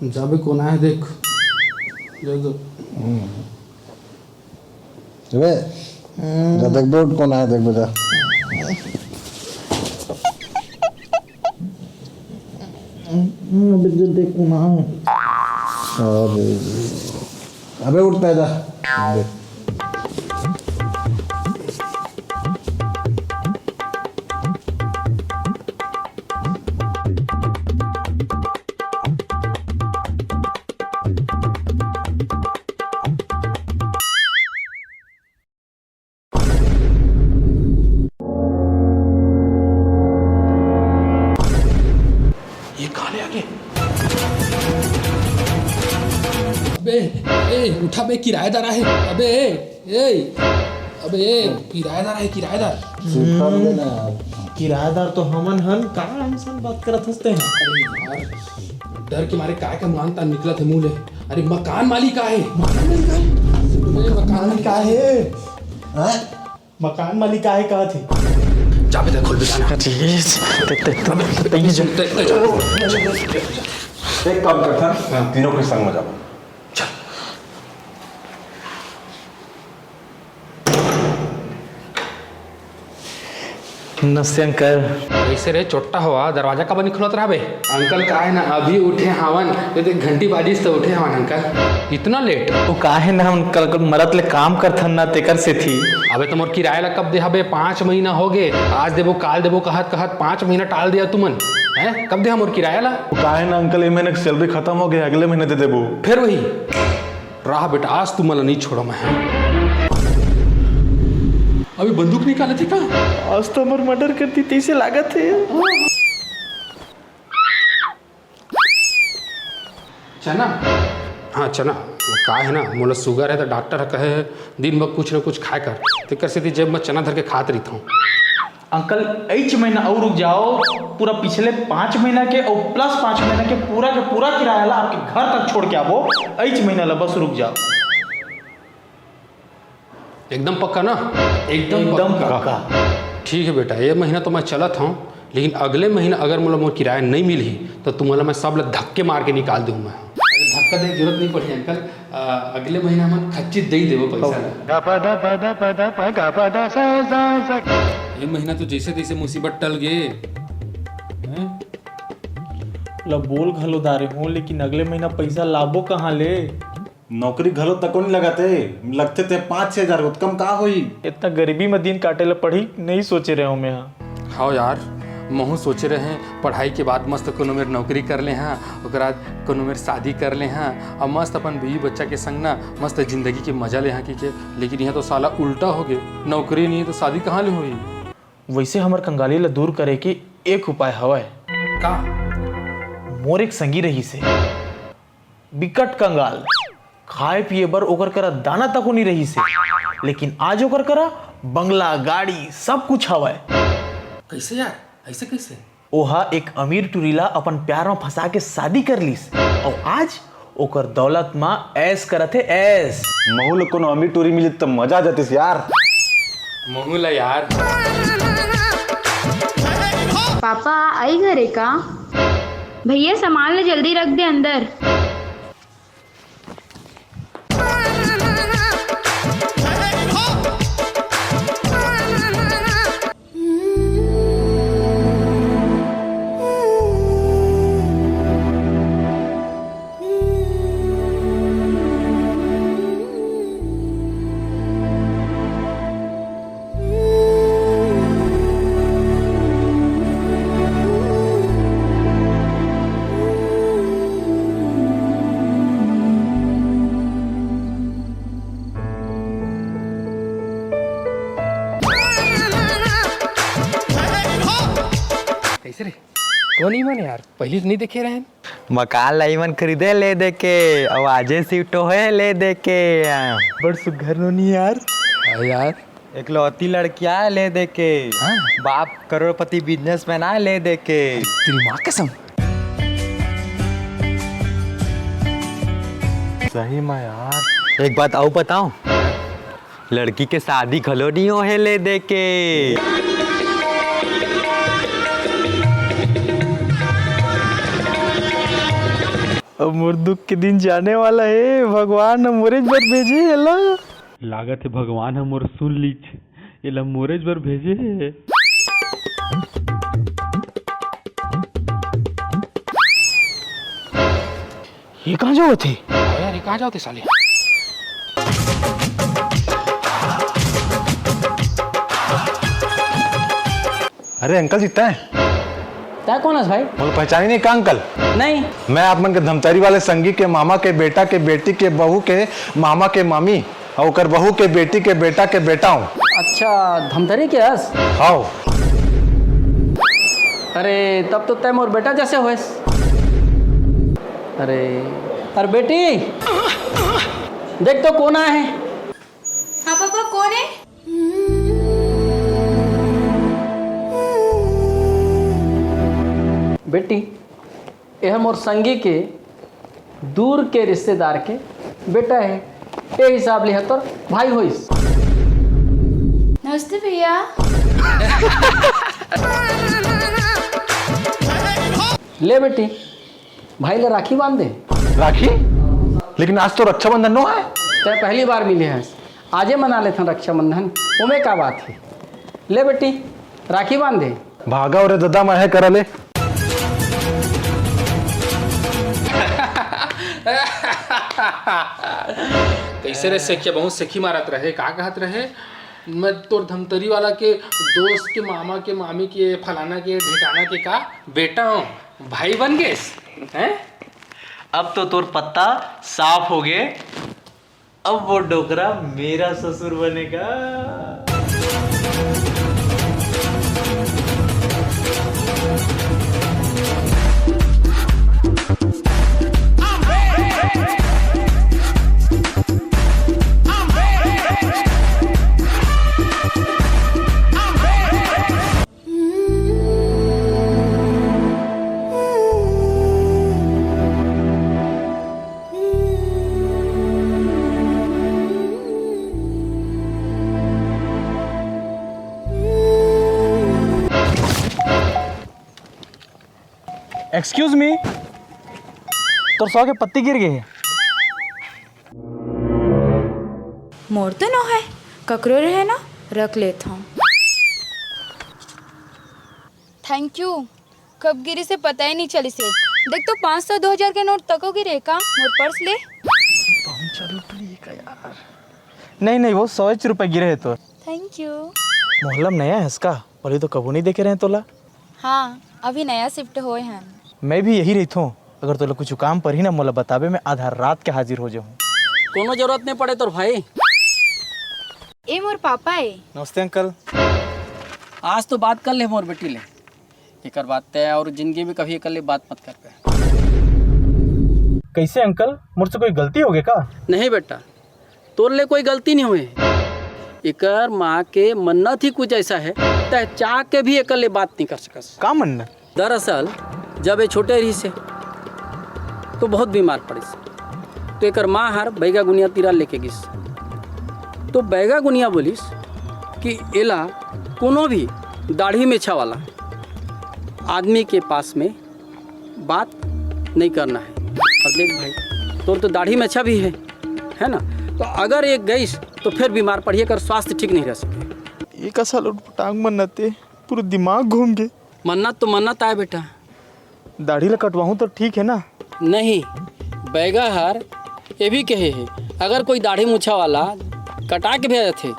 जाबे कोण आहे देख वे जा देख बोर्ड कौन आया देख बेटा देख कौन आया। अबे उठता है जा अबे उठा बे किराएदार आहे अबे किराएदार आहे किराएदार किराएदार तो हमन हन का इंसान बात करत हंसते हैं। अरे यार डर के मारे काय का मानता निकला थे मुंह ले। अरे मकान मालिक आहे मकान मालिक आहे मकान मालिक आहे का थे जाबे दे खोल बेटा एक काम करता तीनों के संग में जाओ। नमस्ते अंकल। ऐसे रे चोट्टा हुआ दरवाजा कब निकलत रहा बे। अंकल का है ना अभी उठे हवन ये घंटी बाजिस तो उठे हवन अंकल इतना लेट। वो का है ना अंकल मरत ले काम करथन ना तेकर से थी। अबे तुमर किराया ला कब दे हबे 5 महीना हो गए आज देबो काल देबो कहत 5 महीना टाल दिया तुमन है कब दे हमर किराया ला। का है ना अंकल ये महीने की सैलरी खत्म हो गया अगले महीने दे देबो। फिर वही रहा बेटा आज तुम नहीं छोड़ो मैं अभी बंदूक निकाले थे का आज तो हमर मर्डर करती तैसे लागत है। चना हाँ चना का है ना मोला शुगर है तो डॉक्टर कहे दिन भर कुछ न कुछ खाए कर तेकर से जब मैं चना धर के खात रही हूँ। अंकल 8 महीना और रुक जाओ पूरा पिछले 5 महीना के और प्लस 5 महीना के पूरा किराया ला आपके घर तक छोड़ के आवो 8 महीना ला बस रुक जाओ। एकदम पक्का ना एकदम पक्का। ठीक है बेटा ये महीना तो मैं चलत हूँ लेकिन अगले महीना अगर मोला मोर किराया नहीं मिली तो तुम्हारा मैं सब धक्के मार के निकाल दूँ। मैं धक्का देने की जरूरत नहीं पड़ी अंकल अगले महीना हम खच्चित दे ही देवो पैसा। ये महीना तो जैसे तैसे मुसीबत टल गए ला बोल घलो दारे हो लेकिन अगले महीना पैसा लाभो कहाँ ले। नौकरी घलो तक नहीं लगाते लगते थे 5-6 हजार कम का होई। इतना गरीबी में दिन काटे ला पढ़ी नहीं सोचे रहे हो मैं। हाँ यार महू सोचे रहे हैं पढ़ाई के बाद मस्त कोनो मेर नौकरी कर ले हाँ ओकर बाद कोनो मेर शादी कर ले हाँ और मस्त अपन बीवी बच्चा के संग ना मस्त जिंदगी के मजा ले हाँ के लेकिन यहाँ तो साला उल्टा हो गए नौकरी नहीं है तो शादी कहाँ ले हुई। वैसे हमर कंगाली ला दूर करे के एक उपाय हवय का मोर एक संगी रही से बिकट कंगाल खाए पिए बर ओकर करा दाना तक नहीं रही से लेकिन आज ओकर करा बंगला गाड़ी सब कुछ हवय। कैसे यार ऐसे कैसे। ओहा एक अमीर टुरीला अपन प्यार में फंसा के शादी कर लीस और आज ओकर दौलत माँ ऐस करत है ऐस। महू लोग को अमीर टूरी मिली तो मजा आ जाती यार। महू ला यार पापा आई घरे का भैया सामान ले जल्दी रख दे अंदर। कैसे रे कौन ही मन यार पहले नहीं देखे रहे। मकान लाई मन खरीदे ले दे के अब आजे सीटो है ले दे के बड़ सुघर नोनी यार। यार इकलौती लड़कियां ले दे के बाप करोड़पति बिजनेसमैन आ ले दे के तेरी माँ कसम सही में यार। एक बात और बताऊं लड़की के शादी खलो नहीं हो है ले दे के। अब मोर दुख के दिन जाने वाला है, भगवान मोरे बर भेजे हेला। लागत है भगवान हम मोर सुन लीच एला मोरेज बर भेजे है। ये कहाँ जाओ थे? यार ये कहाँ जाओ थे साले? अरे अंकल जीता है क्या कौन है भाई? बोल पहचानी नहीं का अंकल? नहीं। मैं आप मन के धमतरी वाले संगी के मामा के बेटा के बेटी के बहू के मामा के मामी और ओकर बहू के बेटी के बेटा के बेटा हूँ। अच्छा धमतरी के हस? हाँ। अरे तब तो तय मोर बेटा जैसे होस। अरे बेटी देख तो कौन आया है? हाँ पापा कौन है? बेटी यह मोर संगी के दूर के रिश्तेदार के बेटा है, ये हिसाब लिया तो भाई होइस। नमस्ते भैया। ले बेटी भाई ले राखी बांध दे। राखी? लेकिन आज तो रक्षाबंधन नो है। तय पहली बार मिले हैं, आजे मना लेते रक्षाबंधन, उमे का बात है। ले बेटी राखी बांध दे। भागा और दादा मैं करा ले। कैसे रे सेखिया बहुत सेखी मारत रहे, का कहत रहे? मैं तोर धमतरी वाला के दोस्त के मामा के मामी के फलाना के ढिकाना के का बेटा हूँ, भाई बन गए हैं? अब तो तोर पत्ता साफ हो गए, अब वो डोकरा मेरा ससुर बनेगा। एक्सक्यूज मी, तोर सौ के पत्ती गिर गए। मोर तो न है, ककरो रहे ना रख लेता हूँ। Thank you. कब गिरी से पता ही नहीं चली से। देख तो 500 2000 के नोट तको गिरे का? मोर पर्स ले। नहीं नहीं, वो 100 रुपए गिरे है तो। Thank you. मोहल्ला में नया है इसका, बोले तो कबू नहीं देखे रहे तोला। हाँ अभी नया शिफ्ट होए हैं। मैं भी यही रही थूँ, अगर तोला कुछ काम पर ही ना मोला बतावे, मैं आधा रात के हाजिर हो जाऊँ। कोनो जरूरत नहीं पड़े तोर भाई। ए मोर पापा है। नमस्ते अंकल। आज तो बात कर ले मोर बेटी ले, एक बात तय और जिंदगी में कभी कर ले बात मत कर पे। कैसे अंकल, मुझसे कोई गलती हो गई का? नहीं बेटा, तोर ले कोई गलती नहीं हुई। एकर माँ के मन्नत ही कुछ ऐसा है, तय चाह के भी एकर ले बात नहीं कर सकस। का मन्नत? दरअसल जब ये छोटे रही से तो बहुत बीमार पड़िस, तो एकर माँ हर बैगा गुनिया तीरा लेके गिस। तो बैगा गुनिया बोलिस कि एला कोनो भी दाढ़ी में छा वाला आदमी के पास में बात नहीं करना है। और देख भाई, तोर तो दाढ़ी में अच्छा भी है ना, तो अगर एक गईस तो फिर बीमार पड़िए, कर स्वास्थ्य ठीक नहीं रह सके। एक साल टांग मन्नत है, पूरा दिमाग घूम गए। मन्नत तो मन्नत आए बेटा। दाढ़ी ला कटवाऊँ तो ठीक है ना? नहीं, बैगा हर ये भी कहे है, अगर कोई दाढ़ी मूछा वाला कटा के भेजे थे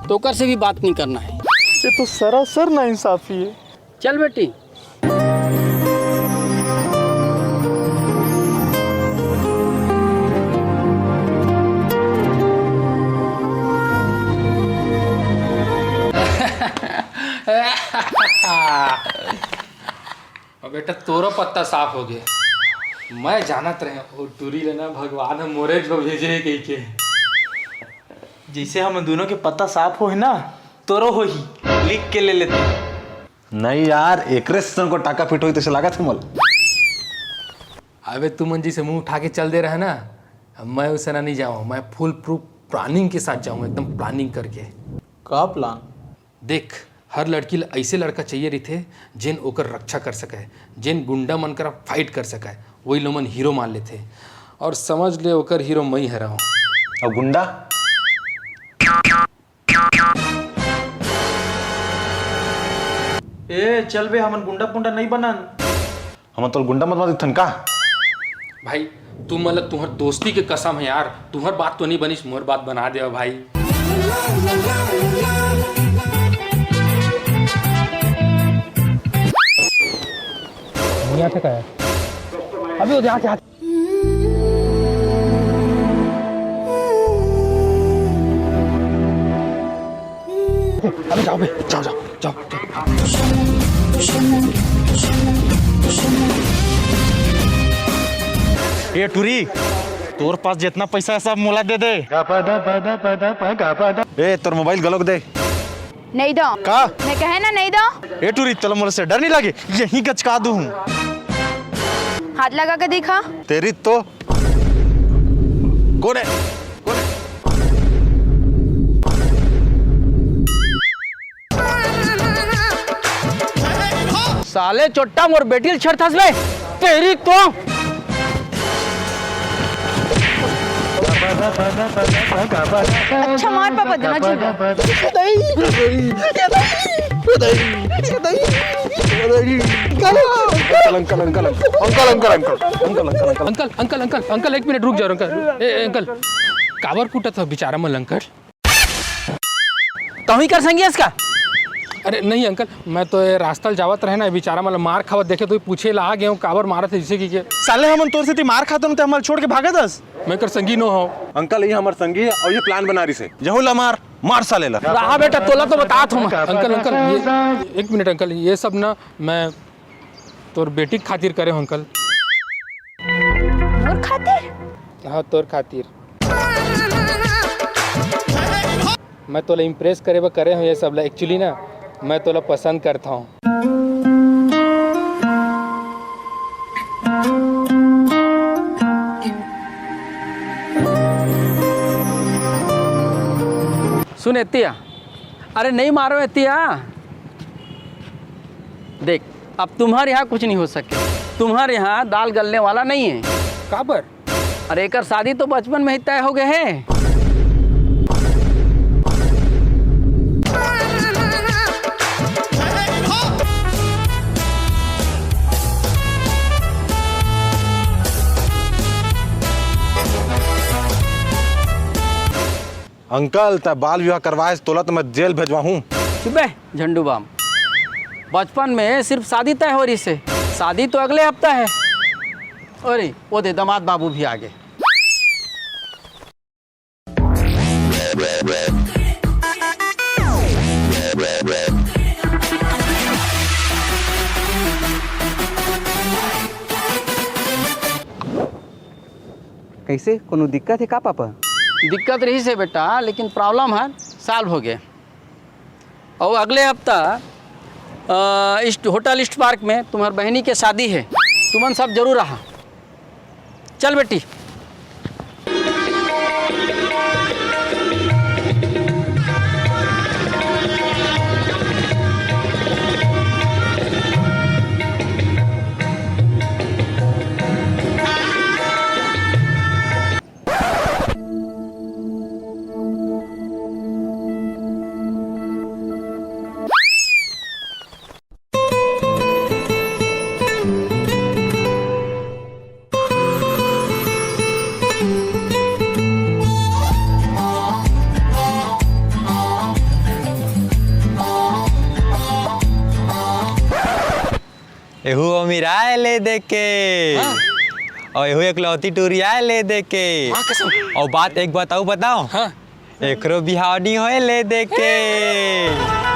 तो ओकर से भी बात नहीं करना है। ये तो सरासर नाइंसाफी है। चल बेटी। और बेटा तोरो पत्ता साफ हो गया। मैं जानत रहे और टूरी लेना भगवान मोरे जो भेजे है कही के। जैसे हम दोनों के पत्ता साफ हो है ना, तोरो हो ही, लिख के ले लेते हैं। नहीं यार, एकरे से को टाका फिट हुई तो लगा थे मोल। अबे तू मंजी से मुंह उठा के चल दे रहा है ना, मैं उसे ना नहीं जाऊँ, मैं फुल प्रूफ प्लानिंग के साथ जाऊँ, एकदम प्लानिंग करके। का प्लान? देख, हर लड़की ला ऐसे लड़का चाहिए रही थे जिन ओकर रक्षा कर सके, जिन गुंडा मन कर फाइट कर सके। वही लोमन हीरो मान लेते और समझ ले ओकर हीरो मई हरा हूँ। और गुंडा? ए चल बे, हमन गुंडा पुंडा नहीं बनन। हम तो गुंडा मत मार थन का? भाई तू मतलब तुम्हार दोस्ती के कसम है यार, तुम्हार बात तो नहीं बनिस, मोर बात बना दे भाई। अभी वो जाके अभी जाओ बे, जाओ जाओ जाओ जाओ। ए टूरी, तोर पास जितना पैसा है सब मोला दे दे। ए तोर मोबाइल गलोक दे। नहीं दो का? मैं कहे ना नहीं दो। ए टूरी, चलो मोरे से डर नहीं लगे, यहीं गचका दूं। हाथ लगा के देखा। तेरी तो कौन है? साले चोट्टा मोर बेटी छड़ थस बे तेरी तो। अच्छा मार पापा देना चाहिए। अंकल एक मिनट रुक जाओ अंकल। ए अंकल काबर कूटा था बेचारा मन अंकल। तुम ही कर संगी इसका? अरे नहीं अंकल, मैं तो ये रास्ता जावत रहे ना, बेचारा मतलब मार खावत देखे तो पूछे ला गए काबर मारा थे जिसे कि साले हमन तोर से मार खाता न, ते हमल छोड़ के भागा दस। मैं कर संगी नो हो। अंकल ये हमार संगी है और ये प्लान बना रही से जहूला मार साले ला। रहा बेटा तोला तो बता तुम। अंकल ये एक मिनट अंकल, ये सब ना मैं तोर बेटी के खातिर करे हूँ अंकल। मोर खातिर? हाँ तोर खातिर। मैं तोला इम्प्रेस करे करे हूँ ये सब ला। एक्चुअली ना मैं तोला पसंद करता हूँ। सुन एतिया, अरे नहीं मारो एतिया। देख अब तुम्हारे यहाँ कुछ नहीं हो सके, तुम्हारे यहाँ दाल गलने वाला नहीं है। काबर? अरे एकर शादी तो बचपन में ही तय हो गए है। अंकल ता बाल विवाह करवाए तोला तो मैं जेल भेजवा हूँ। चुपे झंडू बाम, बचपन में सिर्फ शादी तय हो रही से, शादी तो अगले हफ्ता है। अरे वो दे दामाद बाबू भी आ गए। कैसे कोनो दिक्कत है का पापा? दिक्कत रही से बेटा, लेकिन प्रॉब्लम है सॉल्व हो गए। और अगले हफ्ता इस होटल ईस्ट पार्क में तुम्हारी बहनी के शादी है, तुमन सब जरूर रहा। चल बेटी। एहू अमीराय ले देख के और एहू एकलौती टूरिया ले देख के। और बात एक बताऊँ बताओ, हाँ एकरो बिहाव नहीं होए ले देख के।